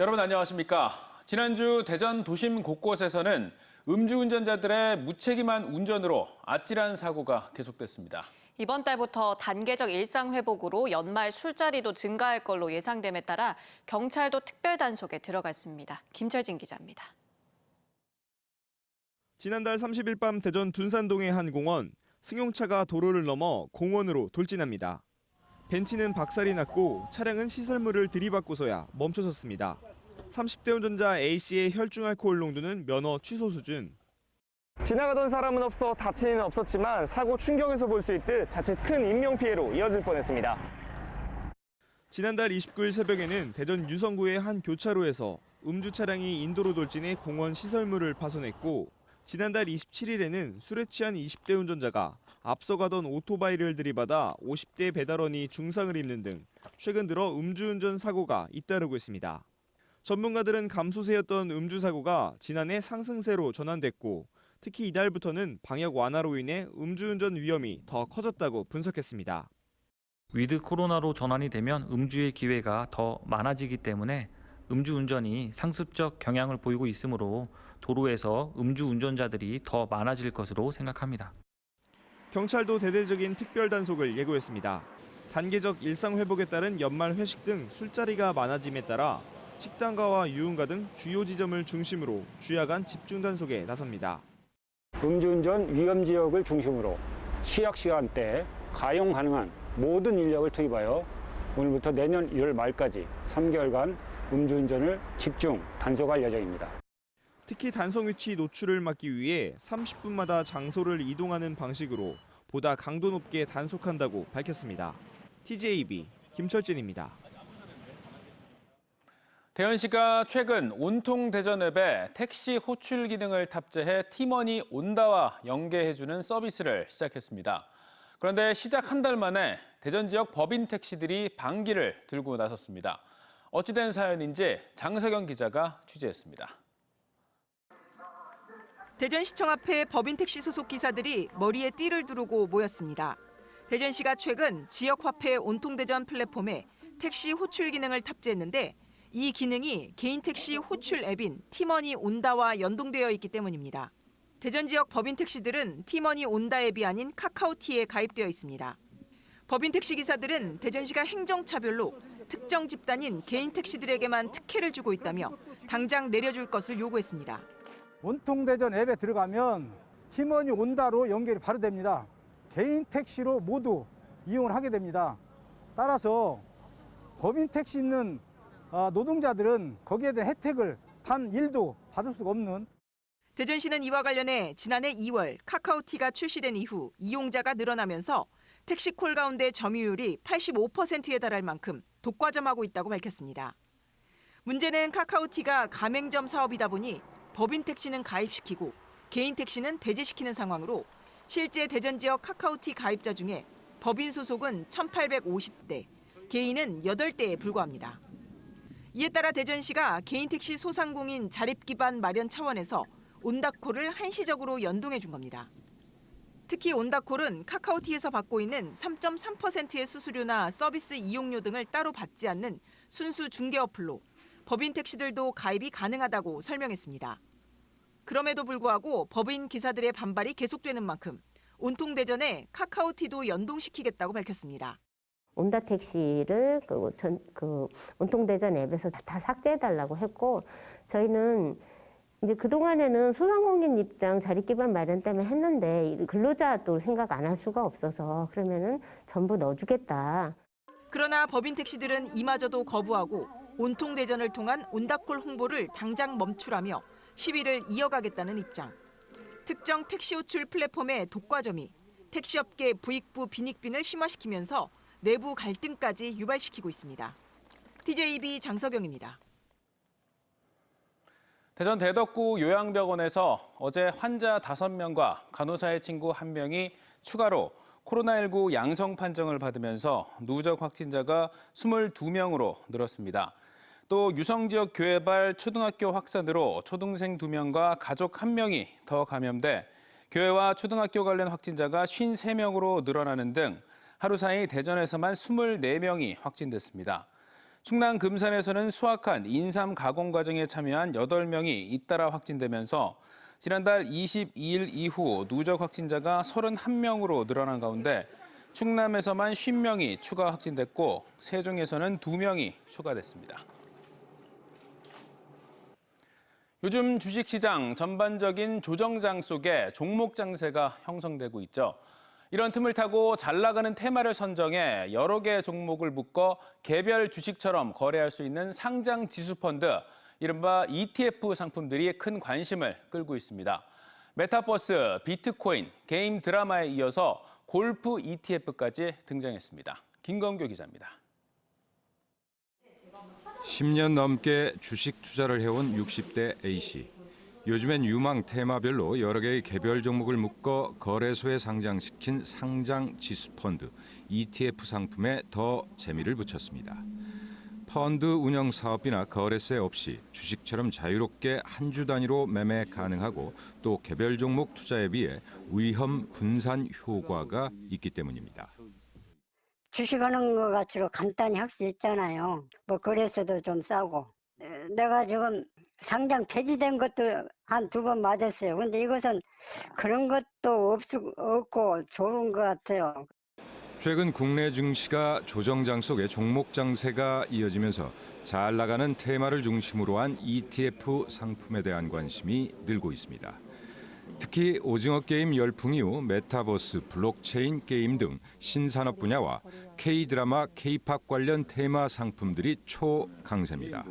여러분 안녕하십니까? 지난주 대전 도심 곳곳에서는 음주운전자들의 무책임한 운전으로 아찔한 사고가 계속됐습니다. 이번 달부터 단계적 일상 회복으로 연말 술자리도 증가할 걸로 예상됨에 따라 경찰도 특별 단속에 들어갔습니다. 김철진 기자입니다. 지난달 30일 밤 대전 둔산동의 한 공원, 승용차가 도로를 넘어 공원으로 돌진합니다. 벤츠는 박살이 났고 차량은 시설물을 들이받고서야 멈춰섰습니다. 30대 운전자 A씨의 혈중 알코올 농도는 면허 취소 수준. 지나가던 사람은 없어 다친 이는 없었지만 사고 충격에서 볼 수 있듯 자칫 큰 인명피해로 이어질 뻔했습니다. 지난달 29일 새벽에는 대전 유성구의 한 교차로에서 음주 차량이 인도로 돌진해 공원 시설물을 파손했고, 지난달 27일에는 술에 취한 20대 운전자가 앞서가던 오토바이를 들이받아 50대 배달원이 중상을 입는 등 최근 들어 음주운전 사고가 잇따르고 있습니다. 전문가들은 감소세였던 음주 사고가 지난해 상승세로 전환됐고, 특히 이달부터는 방역 완화로 인해 음주운전 위험이 더 커졌다고 분석했습니다. 위드 코로나로 전환이 되면 음주의 기회가 더 많아지기 때문에 음주운전이 상습적 경향을 보이고 있으므로 도로에서 음주운전자들이 더 많아질 것으로 생각합니다. 경찰도 대대적인 특별 단속을 예고했습니다. 단계적 일상 회복에 따른 연말 회식 등 술자리가 많아짐에 따라 식당가와 유흥가 등 주요 지점을 중심으로 주야간 집중 단속에 나섭니다. 음주운전 위험 지역을 중심으로 시약 시간대 가용 가능한 모든 인력을 투입하여 오늘부터 내년 1월 말까지 3개월간 음주운전을 집중 단속할 예정입니다. 특히 단속 위치 노출을 막기 위해 30분마다 장소를 이동하는 방식으로 보다 강도 높게 단속한다고 밝혔습니다. TJB 김철진입니다. 대전시가 최근 온통 대전 앱에 택시 호출 기능을 탑재해 티머니 온다와 연계해주는 서비스를 시작했습니다. 그런데 시작 한 달 만에 대전 지역 법인 택시들이 반기를 들고 나섰습니다. 어찌된 사연인지 장석영 기자가 취재했습니다. 대전시청 앞에 법인 택시 소속 기사들이 머리에 띠를 두르고 모였습니다. 대전시가 최근 지역화폐 온통대전 플랫폼에 택시 호출 기능을 탑재했는데 이 기능이 개인 택시 호출 앱인 티머니 온다와 연동되어 있기 때문입니다. 대전 지역 법인 택시들은 티머니 온다 앱이 아닌 카카오티에 가입되어 있습니다. 법인 택시 기사들은 대전시가 행정차별로 특정 집단인 개인 택시들에게만 특혜를 주고 있다며 당장 내려줄 것을 요구했습니다. 온통대전 앱에 들어가면 티머니 온다로 연결이 바로 됩니다. 개인 택시로 모두 이용을 하게 됩니다. 따라서 법인 택시 있는 노동자들은 거기에 대한 혜택을 단 1도 받을 수가 없는. 대전시는 이와 관련해 지난해 2월 카카오티가 출시된 이후 이용자가 늘어나면서 택시콜 가운데 점유율이 85%에 달할 만큼 독과점하고 있다고 밝혔습니다. 문제는 카카오티가 가맹점 사업이다 보니 법인 택시는 가입시키고 개인 택시는 배제시키는 상황으로 실제 대전 지역 카카오티 가입자 중에 법인 소속은 1,850대, 개인은 8대에 불과합니다. 이에 따라 대전시가 개인 택시 소상공인 자립 기반 마련 차원에서 온다콜을 한시적으로 연동해 준 겁니다. 특히 온다콜은 카카오티에서 받고 있는 3.3%의 수수료나 서비스 이용료 등을 따로 받지 않는 순수 중개 어플로 법인 택시들도 가입이 가능하다고 설명했습니다. 그럼에도 불구하고 법인 기사들의 반발이 계속되는 만큼 온통 대전에 카카오티도 연동시키겠다고 밝혔습니다. 온다 택시를 온통대전 앱에서 다 삭제해달라고 했고, 저희는 이제 그동안에는 소상공인 입장 자립기반 마련 때문에 했는데 근로자도 생각 안 할 수가 없어서 그러면은 전부 넣어주겠다. 그러나 법인 택시들은 이마저도 거부하고 온통 대전을 통한 온다콜 홍보를 당장 멈추라며 시위를 이어가겠다는 입장. 특정 택시 호출 플랫폼의 독과점이 택시업계 부익부 빈익빈을 심화시키면서 내부 갈등까지 유발시키고 있습니다. TJB 장석영입니다. 대전 대덕구 요양병원에서 어제 환자 5명과 간호사의 친구 1명이 추가로 코로나19 양성 판정을 받으면서 누적 확진자가 22명으로 늘었습니다. 또 유성지역 교회발 초등학교 확산으로 초등생 2명과 가족 1명이 더 감염돼 교회와 초등학교 관련 확진자가 53명으로 늘어나는 등 하루 사이 대전에서만 24명이 확진됐습니다. 충남 금산에서는 수확한 인삼 가공 과정에 참여한 8명이 잇따라 확진되면서 지난달 22일 이후 누적 확진자가 31명으로 늘어난 가운데 충남에서만 50명이 추가 확진됐고 세종에서는 2명이 추가됐습니다. 요즘 주식시장 전반적인 조정장 속에 종목 장세가 형성되고 있죠. 이런 틈을 타고 잘 나가는 테마를 선정해 여러 개의 종목을 묶어 개별 주식처럼 거래할 수 있는 상장 지수펀드, 이른바 ETF 상품들이 큰 관심을 끌고 있습니다. 메타버스, 비트코인, 게임 드라마에 이어서 골프 ETF까지 등장했습니다. 김건교 기자입니다. 10년 넘게 주식 투자를 해온 60대 A씨. 요즘엔 유망 테마별로 여러 개의 개별 종목을 묶어 거래소에 상장시킨 상장 지수펀드, ETF 상품에 더 재미를 붙였습니다. 펀드 운영 사업비나 거래세 없이 주식처럼 자유롭게 한 주 단위로 매매 가능하고 또 개별 종목 투자에 비해 위험 분산 효과가 있기 때문입니다. 주식하는 것 같이로 간단히 할 수 있잖아요. 뭐 거래세도 좀 싸고. 내가 지금 상장 폐지된 것도 한 2번 맞았어요. 근데 이것은 그런 것도 없고 좋은 것 같아요. 최근 국내 증시가 조정장 속에 종목 장세가 이어지면서 잘 나가는 테마를 중심으로 한 ETF 상품에 대한 관심이 늘고 있습니다. 특히 오징어 게임 열풍 이후 메타버스, 블록체인 게임 등 신산업 분야와 K-드라마, K-팝 관련 테마 상품들이 초강세입니다.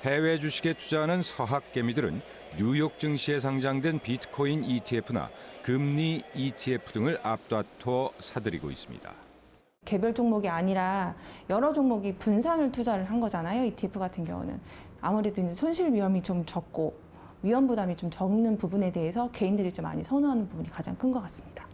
해외 주식에 투자하는 서학 개미들은 뉴욕 증시에 상장된 비트코인 ETF나 금리 ETF 등을 앞다퉈 사들이고 있습니다. 개별 종목이 아니라 여러 종목이 분산을 투자를 한 거잖아요. ETF 같은 경우는 아무래도 이제 손실 위험이 좀 적고 위험 부담이 좀 적는 부분에 대해서 개인들이 좀 많이 선호하는 부분이 가장 큰 것 같습니다.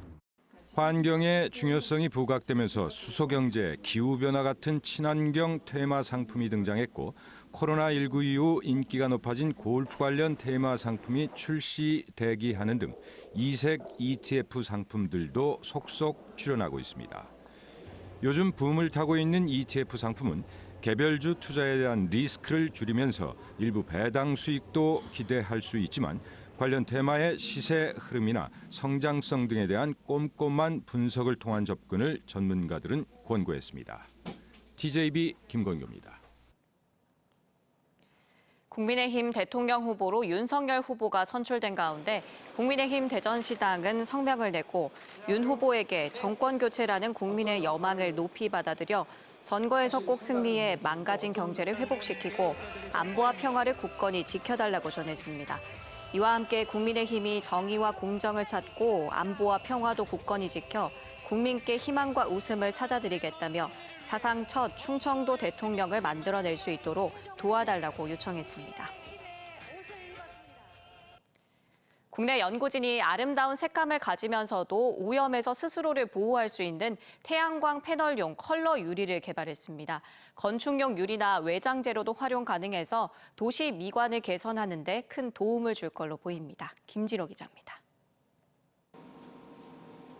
환경의 중요성이 부각되면서 수소경제, 기후변화 같은 친환경 테마 상품이 등장했고 코로나19 이후 인기가 높아진 골프 관련 테마 상품이 출시 대기하는 등 이색 ETF 상품들도 속속 출현하고 있습니다. 요즘 붐을 타고 있는 ETF 상품은 개별주 투자에 대한 리스크를 줄이면서 일부 배당 수익도 기대할 수 있지만 관련 테마의 시세 흐름이나 성장성 등에 대한 꼼꼼한 분석을 통한 접근을 전문가들은 권고했습니다. TJB 김건규입니다. 국민의힘 대통령 후보로 윤석열 후보가 선출된 가운데 국민의힘 대전시당은 성명을 냈고 윤 후보에게 정권 교체라는 국민의 여망을 높이 받아들여 선거에서 꼭 승리해 망가진 경제를 회복시키고 안보와 평화를 굳건히 지켜달라고 전했습니다. 이와 함께 국민의힘이 정의와 공정을 찾고 안보와 평화도 굳건히 지켜 국민께 희망과 웃음을 찾아드리겠다며 사상 첫 충청도 대통령을 만들어낼 수 있도록 도와달라고 요청했습니다. 국내 연구진이 아름다운 색감을 가지면서도 오염에서 스스로를 보호할 수 있는 태양광 패널용 컬러 유리를 개발했습니다. 건축용 유리나 외장 재료도 활용 가능해서 도시 미관을 개선하는 데 큰 도움을 줄 걸로 보입니다. 김진호 기자입니다.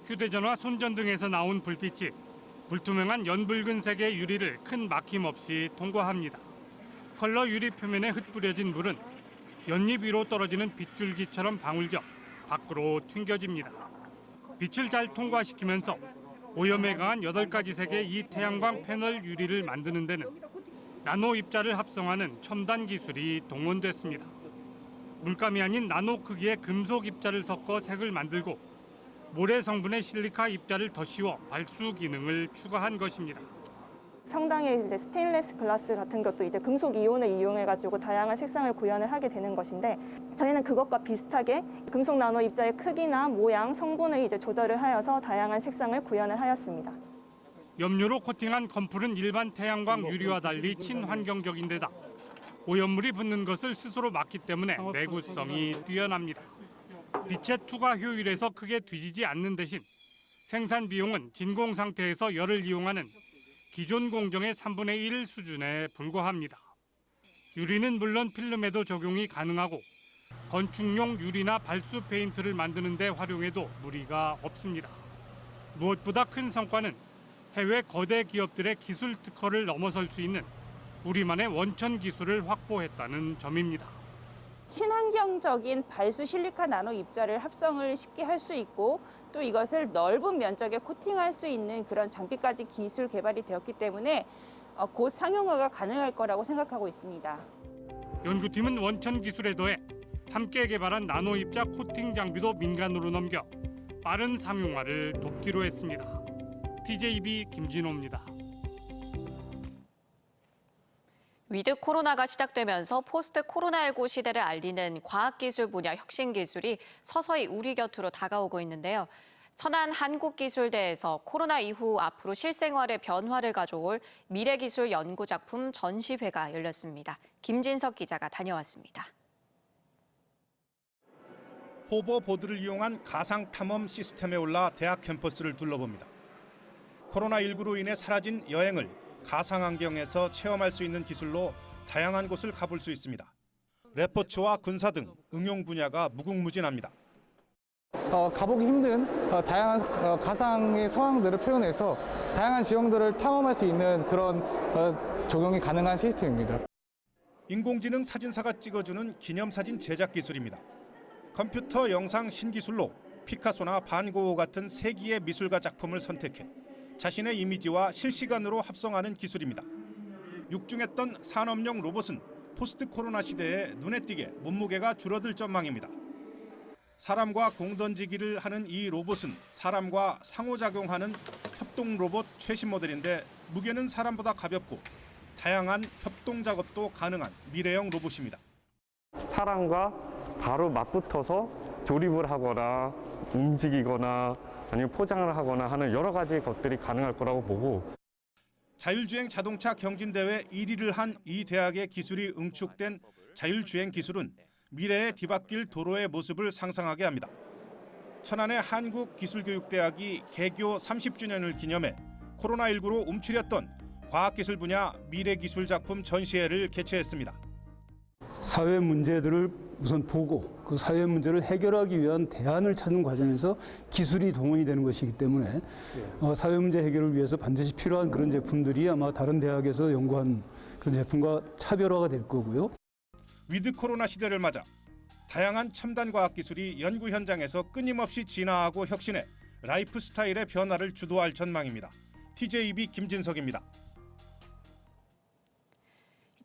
휴대전화, 손전등에서 나온 불빛이 불투명한 연붉은색의 유리를 큰 막힘 없이 통과합니다. 컬러 유리 표면에 흩뿌려진 물은 연잎 위로 떨어지는 빗줄기처럼 방울겨 밖으로 튕겨집니다. 빛을 잘 통과시키면서 오염에 강한 8가지 색의 이 태양광 패널 유리를 만드는 데는 나노 입자를 합성하는 첨단 기술이 동원됐습니다. 물감이 아닌 나노 크기의 금속 입자를 섞어 색을 만들고 모래 성분의 실리카 입자를 더 씌워 발수 기능을 추가한 것입니다. 성당에 이제 스테인리스 글라스 같은 것도 이제 금속 이온을 이용해가지고 다양한 색상을 구현을 하게 되는 것인데 저희는 그것과 비슷하게 금속 나노 입자의 크기나 모양, 성분을 이제 조절을 하여서 다양한 색상을 구현을 하였습니다. 염료로 코팅한 컴풀은 일반 태양광 유리와 달리 친환경적인데다 오염물이 붙는 것을 스스로 막기 때문에 내구성이 뛰어납니다. 빛의 투과 효율에서 크게 뒤지지 않는 대신 생산 비용은 진공 상태에서 열을 이용하는 기존 공정의 3분의 1 수준에 불과합니다. 유리는 물론 필름에도 적용이 가능하고 건축용 유리나 발수 페인트를 만드는 데 활용해도 무리가 없습니다. 무엇보다 큰 성과는 해외 거대 기업들의 기술 특허를 넘어설 수 있는 우리만의 원천 기술을 확보했다는 점입니다. 친환경적인 발수 실리카 나노 입자를 합성을 쉽게 할 수 있고 또 이것을 넓은 면적에 코팅할 수 있는 그런 장비까지 기술 개발이 되었기 때문에 곧 상용화가 가능할 거라고 생각하고 있습니다. 연구팀은 원천 기술에 더해 함께 개발한 나노 입자 코팅 장비도 민간으로 넘겨 빠른 상용화를 돕기로 했습니다. TJB 김진호입니다. 위드 코로나가 시작되면서 포스트 코로나19 시대를 알리는 과학기술 분야 혁신 기술이 서서히 우리 곁으로 다가오고 있는데요. 천안 한국기술대에서 코로나 이후 앞으로 실생활의 변화를 가져올 미래기술 연구작품 전시회가 열렸습니다. 김진석 기자가 다녀왔습니다. 호버보드를 이용한 가상 탐험 시스템에 올라 대학 캠퍼스를 둘러봅니다. 코로나19로 인해 사라진 여행을 가상환경에서 체험할 수 있는 기술로 다양한 곳을 가볼 수 있습니다. 레포츠와 군사 등 응용 분야가 무궁무진합니다. 가보기 힘든 다양한 가상의 상황들을 표현해서 다양한 지형들을 탐험할 수 있는 그런 적용이 가능한 시스템입니다. 인공지능 사진사가 찍어주는 기념사진 제작 기술입니다. 컴퓨터 영상 신기술로 피카소나 반고흐 같은 세기의 미술가 작품을 선택해 자신의 이미지와 실시간으로 합성하는 기술입니다. 육중했던 산업용 로봇은 포스트 코로나 시대에 눈에 띄게 몸무게가 줄어들 전망입니다. 사람과 공 던지기를 하는 이 로봇은 사람과 상호작용하는 협동 로봇 최신 모델인데 무게는 사람보다 가볍고 다양한 협동 작업도 가능한 미래형 로봇입니다. 사람과 바로 맞붙어서 조립을 하거나 움직이거나 아니면 포장을 하거나 하는 여러 가지 것들이 가능할 거라고 보고 자율주행 자동차 경진대회 1위를 한 이 대학의 기술이 응축된 자율주행 기술은 미래의 뒤바뀔 도로의 모습을 상상하게 합니다. 천안의 한국기술교육대학이 개교 30주년을 기념해 코로나19로 움츠렸던 과학기술 분야 미래기술 작품 전시회를 개최했습니다. 사회 문제들을 우선 보고 그 사회 문제를 해결하기 위한 대안을 찾는 과정에서 기술이 동원이 되는 것이기 때문에 사회 문제 해결을 위해서 반드시 필요한 그런 제품들이 아마 다른 대학에서 연구한 그런 제품과 차별화가 될 거고요. 위드 코로나 시대를 맞아 다양한 첨단 과학 기술이 연구 현장에서 끊임없이 진화하고 혁신해 라이프 스타일의 변화를 주도할 전망입니다. TJB 김진석입니다.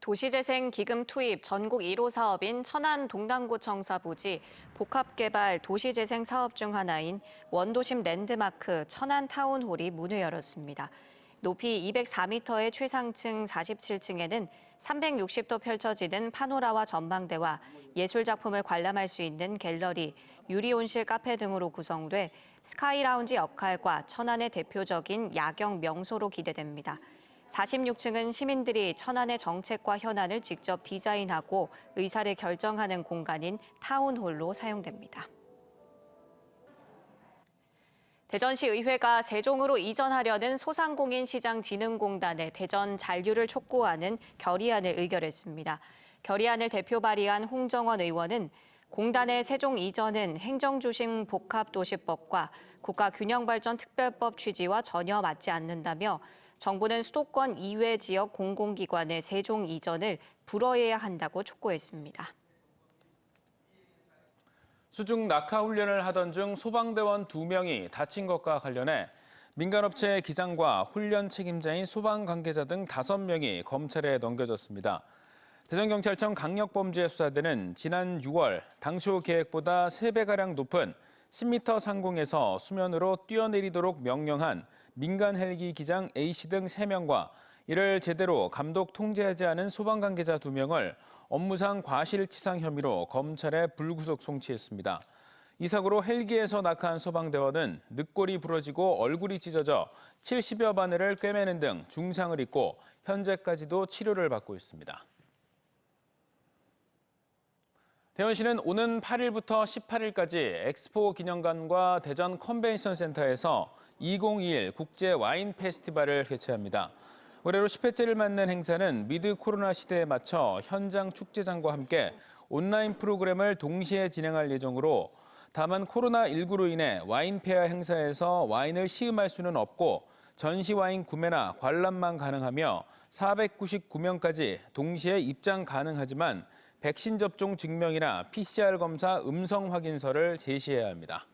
도시재생 기금 투입 전국 1호 사업인 천안 동단구청사 부지 복합개발 도시재생 사업 중 하나인 원도심 랜드마크 천안타운홀이 문을 열었습니다. 높이 204m의 최상층 47층에는 360도 펼쳐지는 파노라마 전망대와 예술작품을 관람할 수 있는 갤러리, 유리온실 카페 등으로 구성돼 스카이라운지 역할과 천안의 대표적인 야경 명소로 기대됩니다. 46층은 시민들이 천안의 정책과 현안을 직접 디자인하고 의사를 결정하는 공간인 타운홀로 사용됩니다. 대전시 의회가 세종으로 이전하려는 소상공인시장진흥공단의 대전 잔류를 촉구하는 결의안을 의결했습니다. 결의안을 대표 발의한 홍정원 의원은 공단의 세종 이전은 행정중심 복합도시법과 국가균형발전특별법 취지와 전혀 맞지 않는다며 정부는 수도권 이외 지역 공공기관의 세종 이전을 불허해야 한다고 촉구했습니다. 수중 낙하 훈련을 하던 중 소방대원 2명이 다친 것과 관련해 민간업체 기장과 훈련 책임자인 소방 관계자 등 5명이 검찰에 넘겨졌습니다. 대전경찰청 강력범죄수사대는 지난 6월 당초 계획보다 3배가량 높은 10m 상공에서 수면으로 뛰어내리도록 명령한 민간 헬기 기장 A씨 등 3명과 이를 제대로 감독 통제하지 않은 소방 관계자 2명을 업무상 과실치상 혐의로 검찰에 불구속 송치했습니다. 이 사고로 헬기에서 낙하한 소방대원은 늑골이 부러지고 얼굴이 찢어져 70여 바늘을 꿰매는 등 중상을 입고 현재까지도 치료를 받고 있습니다. 대전시는 오는 8일부터 18일까지 엑스포 기념관과 대전 컨벤션 센터에서 2021 국제 와인 페스티벌을 개최합니다. 올해로 10회째를 맞는 행사는 위드 코로나 시대에 맞춰 현장 축제장과 함께 온라인 프로그램을 동시에 진행할 예정으로 다만 코로나19로 인해 와인 페어 행사에서 와인을 시음할 수는 없고 전시 와인 구매나 관람만 가능하며 499명까지 동시에 입장 가능하지만 백신 접종 증명이나 PCR 검사 음성 확인서를 제시해야 합니다.